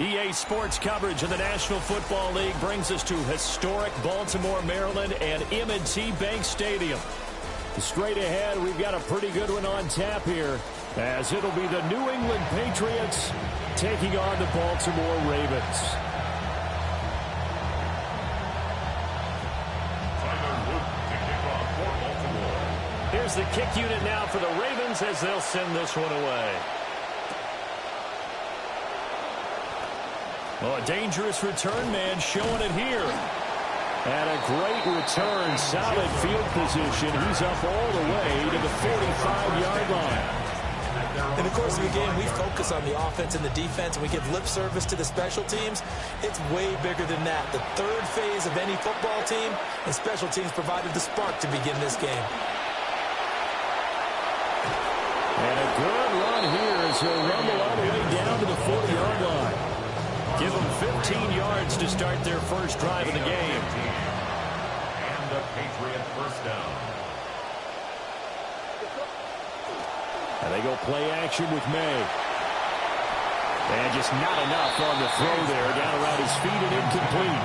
EA Sports coverage of the National Football League brings us to historic Baltimore, Maryland, and M&T Bank Stadium. Straight ahead, we've got a pretty good one on tap here, as it'll be the New England Patriots taking on the Baltimore Ravens. Here's the kick unit now for the Ravens as they'll send this one away. Oh, a dangerous return man showing it here. And a great return, solid field position. He's up all the way to the 45-yard line. In the course of the game, we focus on the offense and the defense, and we give lip service to the special teams. It's way bigger than that. The third phase of any football team, and special teams provided the spark to begin this game. And a good run here as he'll rumble all the way down to the 40-yard line. Give them 15 yards to start their first drive of the game. And the Patriot first down. And they go play action with May. And just not enough on the throw there. Down around his feet and incomplete.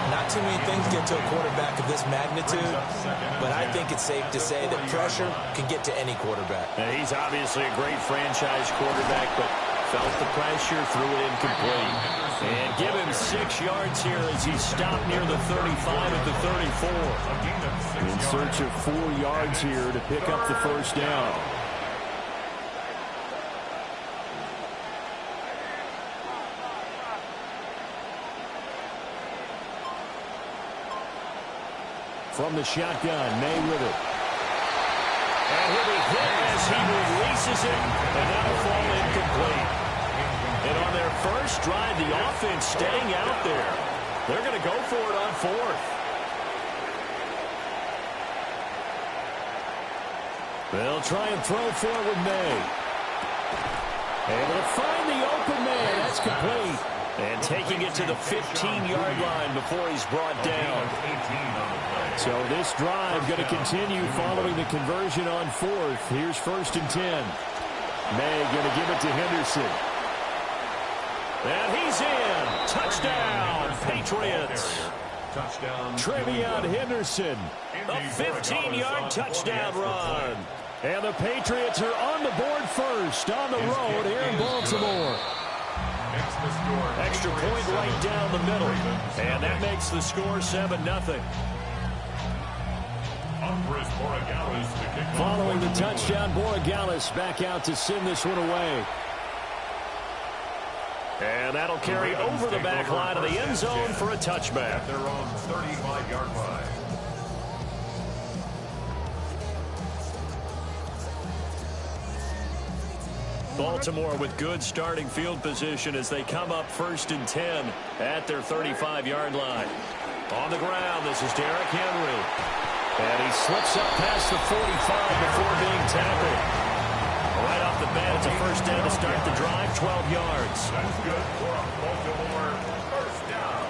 Not too many things get to a quarterback of this magnitude, but I think it's safe to say that pressure can get to any quarterback. And he's obviously a great franchise quarterback, but felt the pressure, threw it incomplete. And give him 6 yards here as he's stopped near the 35 at the 34. In search of 4 yards here to pick up the first down. From the shotgun, May with it. And he'll be hit as he releases it, and that'll fall incomplete. And on their first drive, the offense staying out there. They're going to go for it on fourth. They'll try and throw for it with May. Able to find the open man. That's complete. And taking it to the 15-yard line before he's brought down. So this drive going to continue following the conversion on fourth. Here's 1st and 10. May going to give it to Henderson. And he's in. Touchdown, Patriots. Touchdown. Trevion Henderson. A 15-yard touchdown run. And the Patriots are on the board first on the road here in Baltimore. Extra point right down the middle. And that makes the score 7-0. Following the touchdown, Borregales back out to send this one away. And that'll carry over the back line of the end zone for a touchback. At their own 35-yard line. Baltimore with good starting field position as they come up 1st and 10 at their 35-yard line. On the ground, this is Derrick Henry. And he slips up past the 45 before being tackled. Right off the bat, it's a first down to start the drive, 12 yards. That's good for a Baltimore first down.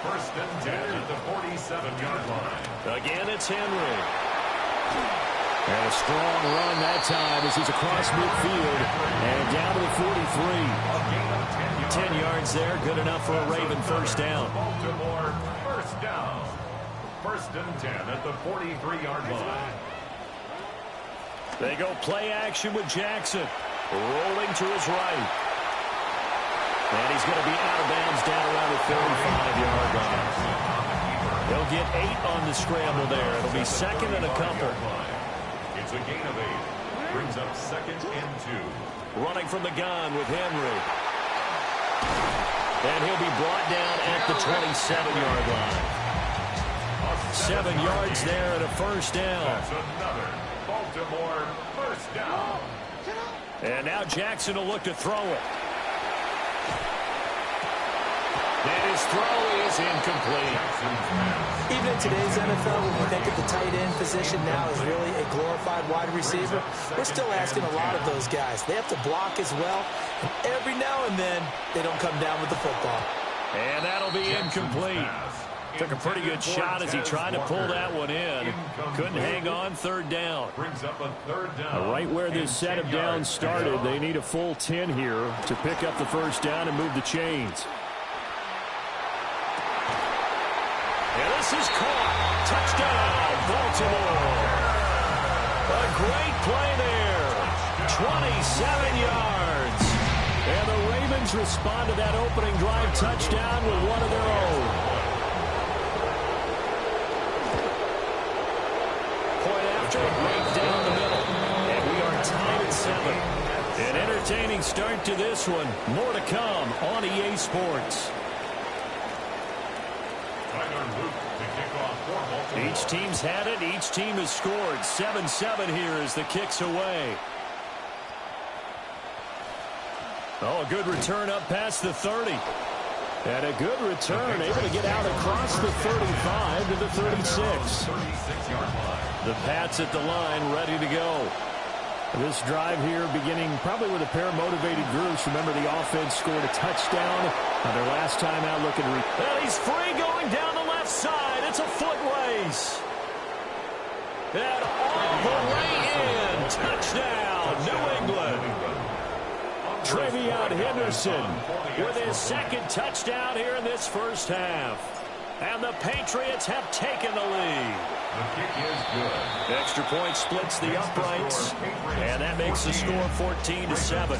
1st and 10 at the 47-yard line. Again, it's Henry. And a strong run that time as he's across midfield and down to the 43. 10 yards there, good enough for a Raven first down. Baltimore first down. 1st and 10 at the 43-yard line. They go play action with Jackson. Rolling to his right. And he's going to be out of bounds down around the 35-yard line. They'll get 8 on the scramble there. It'll be 2nd and a couple. It's a gain of 8. Brings up 2nd and 2. Running from the gun with Henry. And he'll be brought down at the 27-yard line. 7 yards there and a first down. That's another Baltimore first down. And now Jackson will look to throw it. And his throw is incomplete. Even in today's NFL, when we think of the tight end position now is really a glorified wide receiver, we're still asking a lot of those guys. They have to block as well, and every now and then they don't come down with the football. And that'll be incomplete. Took a pretty good shot as he tried to pull that one in. Couldn't hang on, 3rd down. Brings up a 3rd down. Right where this set of downs started, they need a full 10 here to pick up the first down and move the chains. And this is caught. Touchdown, Baltimore. A great play there. 27 yards. And the Ravens respond to that opening drive touchdown with one of their own. Right down the middle, and we are tied at 7. An entertaining start to this one. More to come on EA Sports. Each team's had it. Each team has scored. 7-7 here as the kick's away. Oh, a good return up past the 30. And a good return, able to get out across the 35 to the 36. The Pats at the line, ready to go. This drive here beginning probably with a pair of motivated groups. Remember, the offense scored a touchdown on their last time out looking. And he's free going down the left side. It's a foot race. And all the way in. Touchdown, New England. Trevion Henderson with his 2nd touchdown here in this first half. And the Patriots have taken the lead. The kick is good. Extra point splits the uprights, and that makes the score 14-7.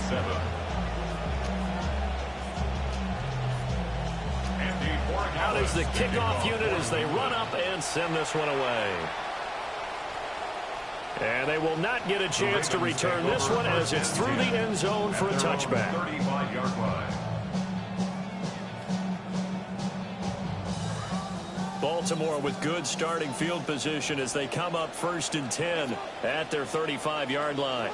Out is the kickoff unit as they run up and send this one away. And they will not get a chance to return this one as it's through the end zone for a touchback. 35-yard line. Baltimore with good starting field position as they come up 1st and 10 at their 35-yard line.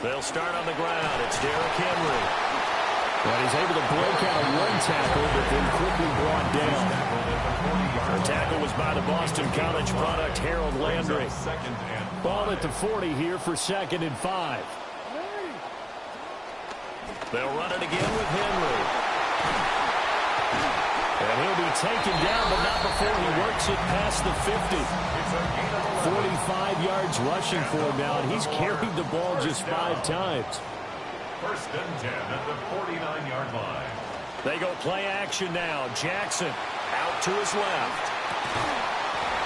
They'll start on the ground. It's Derrick Henry. And he's able to break out one tackle, but then quickly brought down. The tackle was by the Boston College product, Harold Landry. Ball at the 40 here for 2nd and 5. They'll run it again with Henry. And he'll be taken down, but not before he works it past the 50. 45 yards rushing for him now, and he's carried the ball just 5 times. 1st and 10 at the 49-yard line. They go play action now. Jackson out to his left.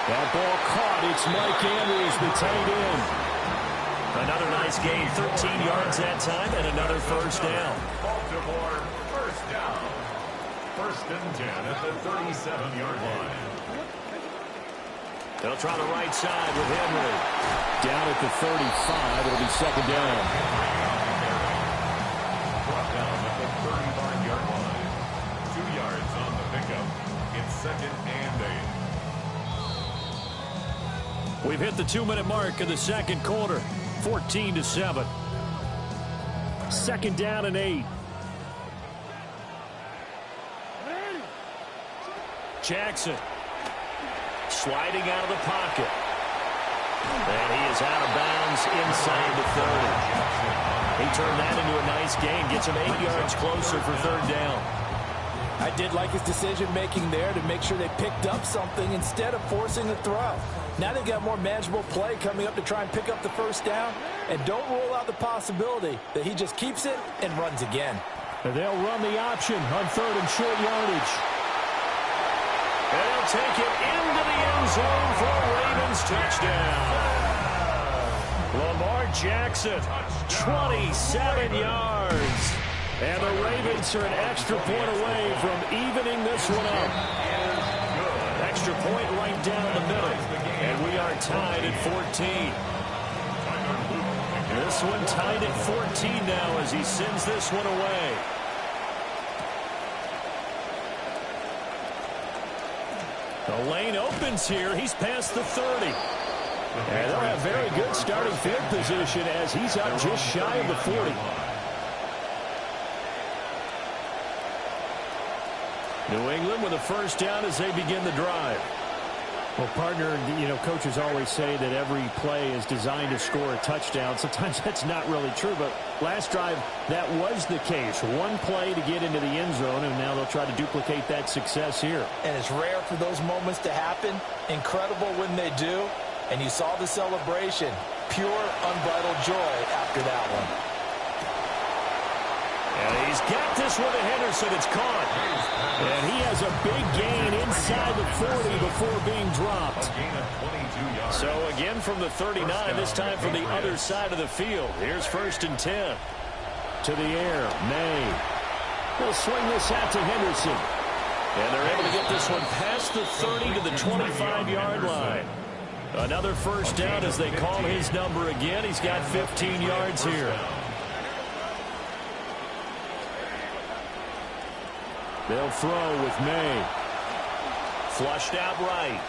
That ball caught. It's Mike Andrews, the tight end. Another nice gain, 13 yards that time, and another first down. Baltimore, first down. First and 10 at the 37-yard line. They'll try the right side with Henry. Down at the 35, it'll be second down. Brought down at the 35-yard line. 2 yards on the pickup. It's second and 8. We've hit the 2-minute mark in the second quarter. 14-7. Second down and 8. Jackson sliding out of the pocket. And he is out of bounds inside the 30. He turned that into a nice gain. Gets him 8 yards closer for third down. I did like his decision-making there to make sure they picked up something instead of forcing the throw. Now they've got more manageable play coming up to try and pick up the first down. And don't rule out the possibility that he just keeps it and runs again. And they'll run the option on third and short yardage. And they'll take it into the end zone for a Ravens touchdown. Lamar Jackson, 27 yards. And the Ravens are an extra point away from evening this one up. Extra point right down the middle. And we are tied at 14. This one tied at 14 now as he sends this one away. The lane opens here. He's past the 30. And they'll have very good starting field position as he's out just shy of the 40. New England with a first down as they begin the drive. Well, partner, coaches always say that every play is designed to score a touchdown. Sometimes that's not really true, but last drive, that was the case. One play to get into the end zone, and now they'll try to duplicate that success here. And it's rare for those moments to happen. Incredible when they do. And you saw the celebration. Pure, unbridled joy after that one. And he's got this one to Henderson. It's caught. And he has a big gain inside the 40 before being dropped. So again from the 39, this time from the other side of the field. Here's first and 10. To the air, May. They'll swing this out to Henderson. And they're able to get this one past the 30 to the 25-yard line. Another first down as they call his number again. He's got 15 yards here. They'll throw with May. Flushed out right.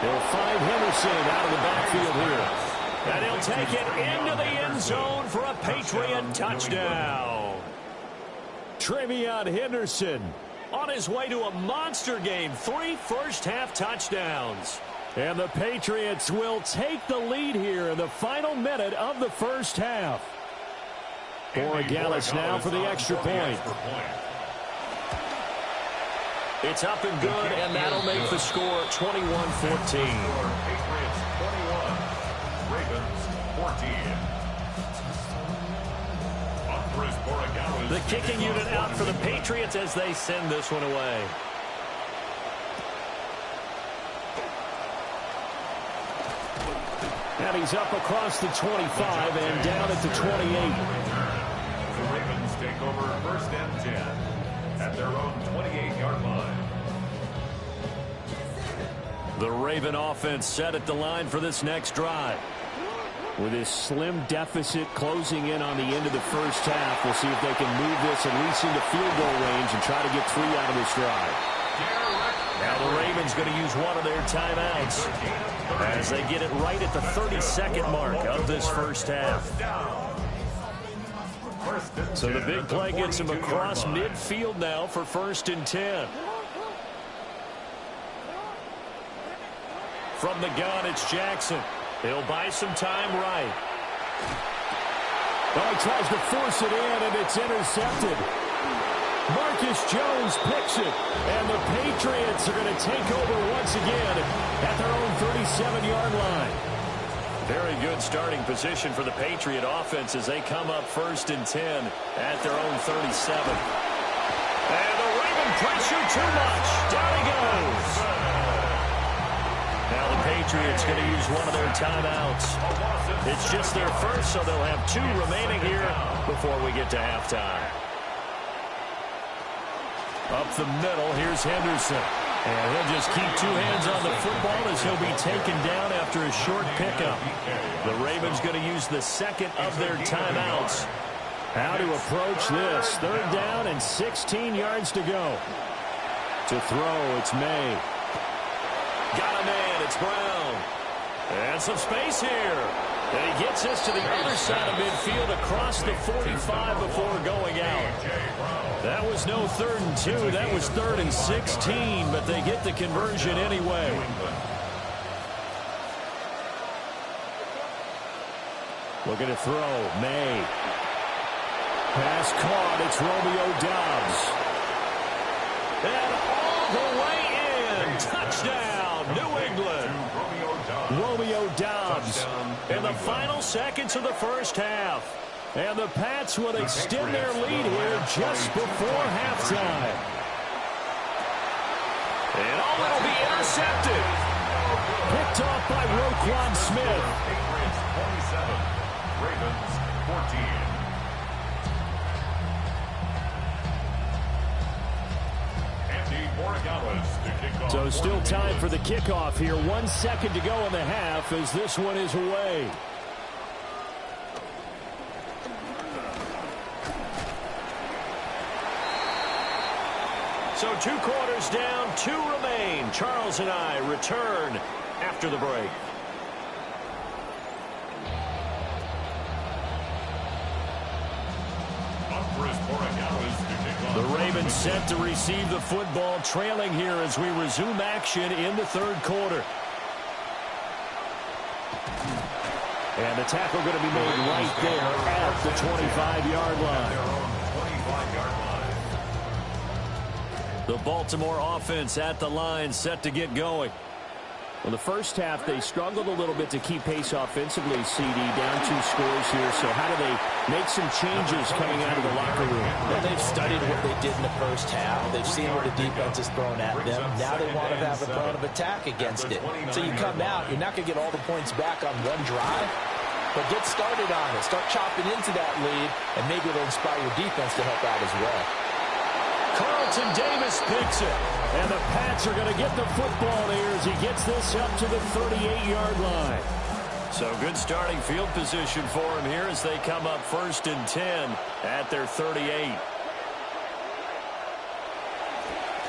They'll find Henderson out of the backfield here. And he'll take it into the end zone for a Patriot touchdown. Trevion Henderson on his way to a monster game. 3 first-half touchdowns. And the Patriots will take the lead here in the final minute of the first half. Borregales now for the extra point. It's up and good, and that'll make the score 21-14. Patriots 21, Ravens 14. The kicking unit out for the Patriots as they send this one away. And he's up across the 25 and down at the 28. The Ravens take over first and 10 at their own 28-yard line. The Raven offense set at the line for this next drive. With this slim deficit closing in on the end of the first half, we'll see if they can move this at least into field goal range and try to get 3 out of this drive. Now the Ravens going to use one of their timeouts as they get it right at the 32nd mark of this first half. So the big play gets him across midfield now for first and 10. From the gun, it's Jackson. He'll buy some time right. Well, he tries to force it in, and it's intercepted. Marcus Jones picks it, and the Patriots are going to take over once again at their own 37-yard line. Very good starting position for the Patriot offense as they come up first and 10 at their own 37. And the Raven pressure too much. Down he goes. Now the Patriots going to use one of their timeouts. It's just their first, so they'll have 2 remaining here before we get to halftime. Up the middle, here's Henderson. And he'll just keep 2 hands on the football as he'll be taken down after a short pickup. The Ravens going to use the second of their timeouts. How to approach this. 3rd down and 16 yards to go. To throw, it's May. Got a man, it's Brown. And some space here. And he gets this to the other side of midfield across the 45 before going out. That was no 3rd and 2. That was 3rd and 16, but they get the conversion anyway. Looking to throw, May. Pass caught, it's Romeo Doubs. And all the way in. Touchdown, New England. Romeo Doubs in the final seconds of the first half. And the Pats will extend their lead here just before halftime. And oh, it'll be intercepted. Picked off by Roquan Smith. Patriots 27, Ravens 14. So still time for the kickoff here. 1 second to go in the half as this one is away. So 2 quarters down, 2 remain. Charles and I return after the break. The Ravens set to receive the football, trailing here as we resume action in the 3rd quarter. And the tackle going to be made right there at the 25-yard line. The Baltimore offense at the line, set to get going. Well, the first half, they struggled a little bit to keep pace offensively, CD, down 2 scores here. So how do they make some changes coming out of the locker room? Well, they've studied what they did in the first half. They've seen what the defense is throwing at them. Now they want to have a plan of attack against it. So you come out, you're not going to get all the points back on one drive, but get started on it. Start chopping into that lead, and maybe it'll inspire your defense to help out as well. Carlton Davis picks it. And the Pats are going to get the football here as he gets this up to the 38-yard line. So good starting field position for him here as they come up 1st and 10 at their 38.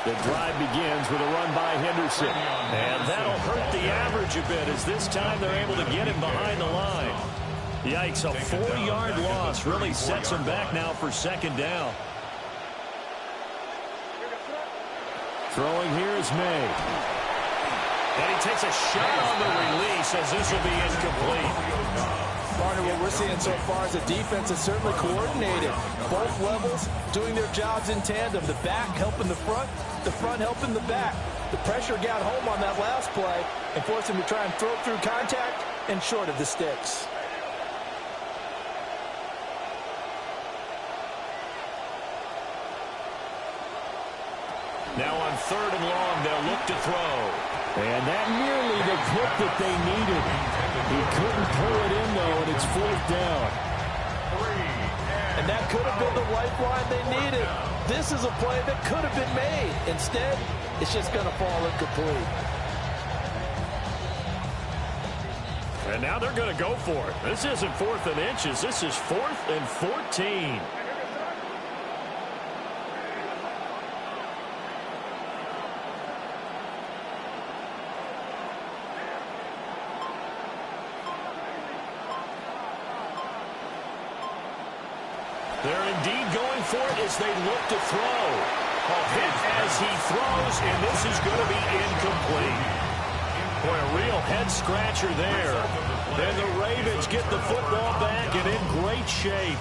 The drive begins with a run by Henderson. And that'll hurt the average a bit as this time they're able to get him behind the line. Yikes, a 4-yard loss really sets him back now for 2nd down. Throwing here is May. And he takes a shot on the release as this will be incomplete. Partner, what we're seeing so far is the defense is certainly coordinated. Both levels doing their jobs in tandem. The back helping the front helping the back. The pressure got home on that last play and forced him to try and throw through contact and short of the sticks. Now on 3rd and long, they'll look to throw. And that nearly the pick that they needed. He couldn't pull it in, though, and it's 4th down. And that could have been the lifeline they needed. This is a play that could have been made. Instead, it's just going to fall incomplete. And now they're going to go for it. This isn't 4th and inches. This is 4th and 14. They're indeed going for it as they look to throw. A hit as he throws, and this is going to be incomplete. Boy, a real head-scratcher there. And the Ravens get the football back and in great shape.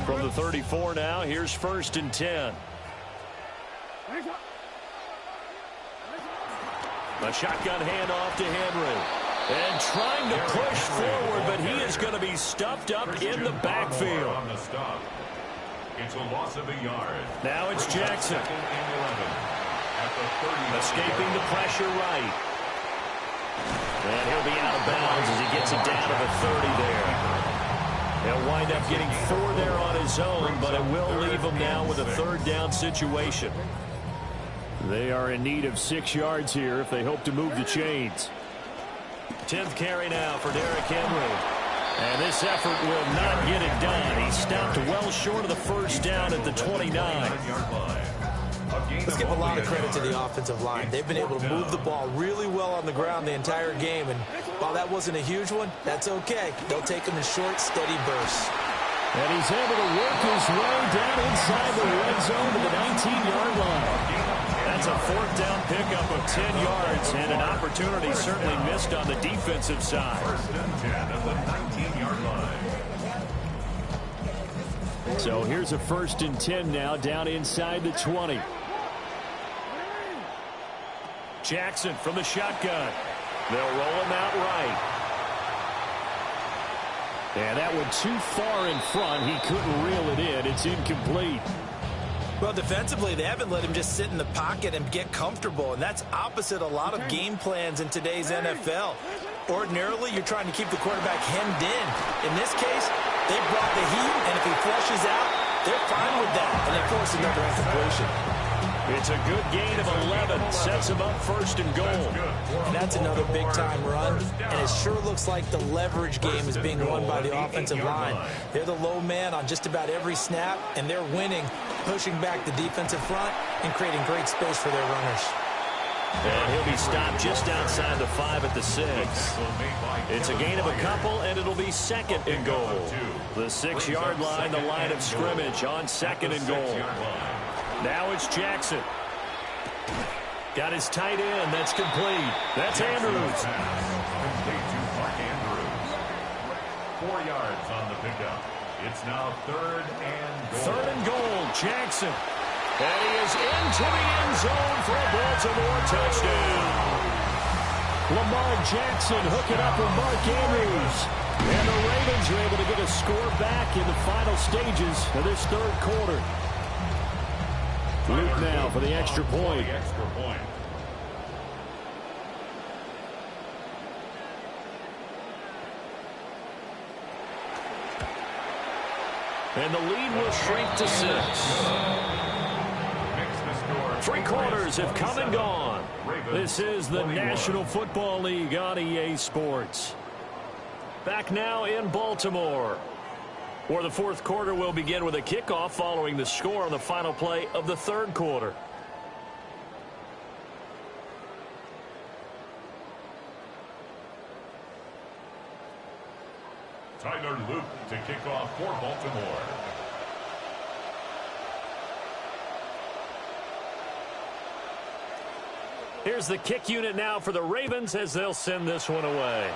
From the 34 now, here's 1st and 10. A shotgun handoff to Henry. And trying to push forward, but he is going to be stuffed up in the backfield. On the stop. It's a loss of a yard. Now it's Jackson. Second and 11. At the 30. Escaping the pressure right. And he'll be out of bounds as he gets it down to the 30 there. He'll wind up getting 4 there on his own, but it will leave him now with a third down situation. They are in need of 6 yards here if they hope to move the chains. 10th carry now for Derrick Henry. And this effort will not get it done. He stopped well short of the first down at the 29. Let's give a lot of credit to the offensive line. They've been able to move the ball really well on the ground the entire game. And while that wasn't a huge one, that's okay. They'll take them in short, steady bursts. And he's able to work his way down inside the red zone to the 19-yard line. That's a fourth down pickup of 10 yards and an opportunity certainly missed on the defensive side. First and 10 at the 19-yard line. So here's a 1st and 10 now down inside the 20. Jackson from the shotgun. They'll roll him out right. And that one too far in front. He couldn't reel it in. It's incomplete. Well, defensively, they haven't let him just sit in the pocket and get comfortable, and that's opposite a lot of game plans in today's NFL. Ordinarily, you're trying to keep the quarterback hemmed in. In this case, they brought the heat, and if he flushes out, they're fine with that, and they force another incompletion. It's a good gain of 11. Sets him up 1st and goal. And that's another big-time run, and it sure looks like the leverage game is being won by the offensive line. They're the low man on just about every snap, and they're winning, pushing back the defensive front and creating great space for their runners. And he'll be stopped just outside the 5 at the 6. It's a gain of a couple, and it'll be 2nd and goal. The 6-yard line, the line of scrimmage on 2nd and goal. Now it's Jackson. Got his tight end. That's complete. That's Andrews. Complete to Mark Andrews. 4 yards on the pickup. It's now 3rd and goal. 3rd and goal. Jackson. And he is into the end zone for a Baltimore touchdown. Lamar Jackson hooking up with Mark Andrews. And the Ravens are able to get a score back in the final stages of this 3rd quarter. Luke now for the extra point. And the lead will shrink to 6. 3 quarters have come and gone. This is the National Football League on EA Sports. Back now in Baltimore, where the 4th quarter will begin with a kickoff following the score on the final play of the 3rd quarter. Tyler Luke to kick off for Baltimore. Here's the kick unit now for the Ravens as they'll send this one away.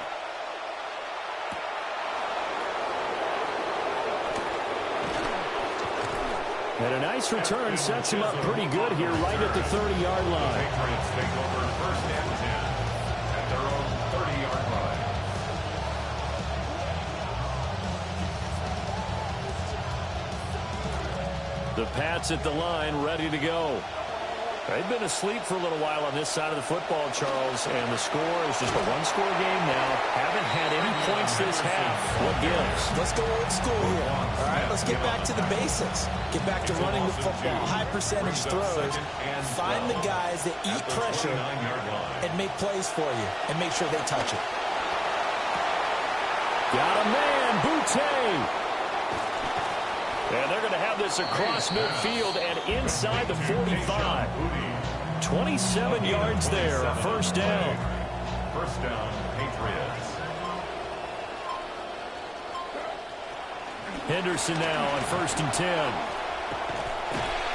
And a nice return sets him up pretty good here right at the 30-yard line. Patriots take over 1st and 10 at their own 30-yard line. The Pats at the line, ready to go. They've been asleep for a little while on this side of the football, Charles, and the score is just a one-score game now. Haven't had any points this half. What gives? Let's go old school here. All right, let's get back to the basics. Get back to running the football, high-percentage throws. Find the guys that eat pressure and make plays for you and make sure they touch it. Got a man, Boutte. And they're going to have this across midfield and inside the 45. 27 yards there, a 1st down. 1st down, Patriots. Henderson now on 1st and 10.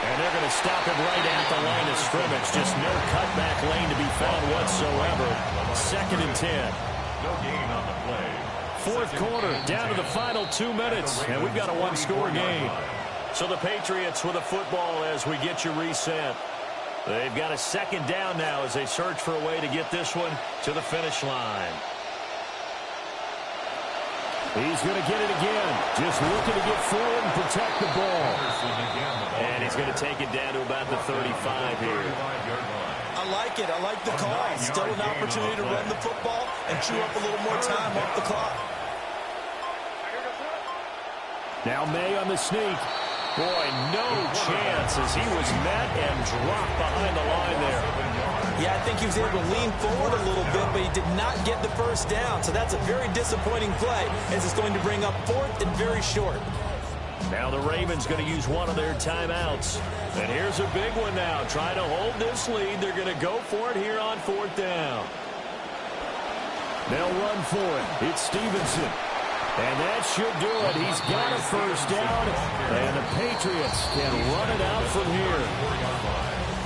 And they're going to stop him right at the line of scrimmage. Just no cutback lane to be found whatsoever. 2nd and 10. No gain on the play. 4th quarter, down to the final 2 minutes, and we've got a one-score game. So the Patriots with a football as we get you reset. They've got a 2nd down now as they search for a way to get this one to the finish line. He's going to get it again. Just looking to get forward and protect the ball. And he's going to take it down to about the 35 here. I like it. I like the call. Still an opportunity to run the football and chew up a little more time off the clock. Now May on the sneak. Boy, no chance as he was met and dropped behind the line there. Yeah, I think he was able to lean forward a little bit, but he did not get the first down. So that's a very disappointing play as it's going to bring up 4th and very short. Now the Ravens going to use one of their timeouts. And here's a big one now. Trying to hold this lead. They're going to go for it here on 4th down. They'll run for it. It's Stevenson. And that should do it. He's got a first down. And the Patriots can run it out from here.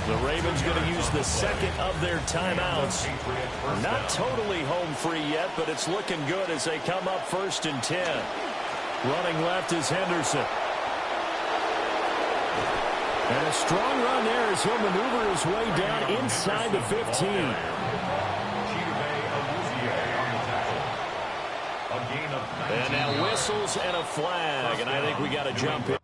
The Ravens going to use the second of their timeouts. Not totally home free yet, but it's looking good as they come up 1st and 10. Running left is Henderson. And a strong run there as he'll maneuver his way down inside the 15. And now whistles and a flag, and I think we got to jump in.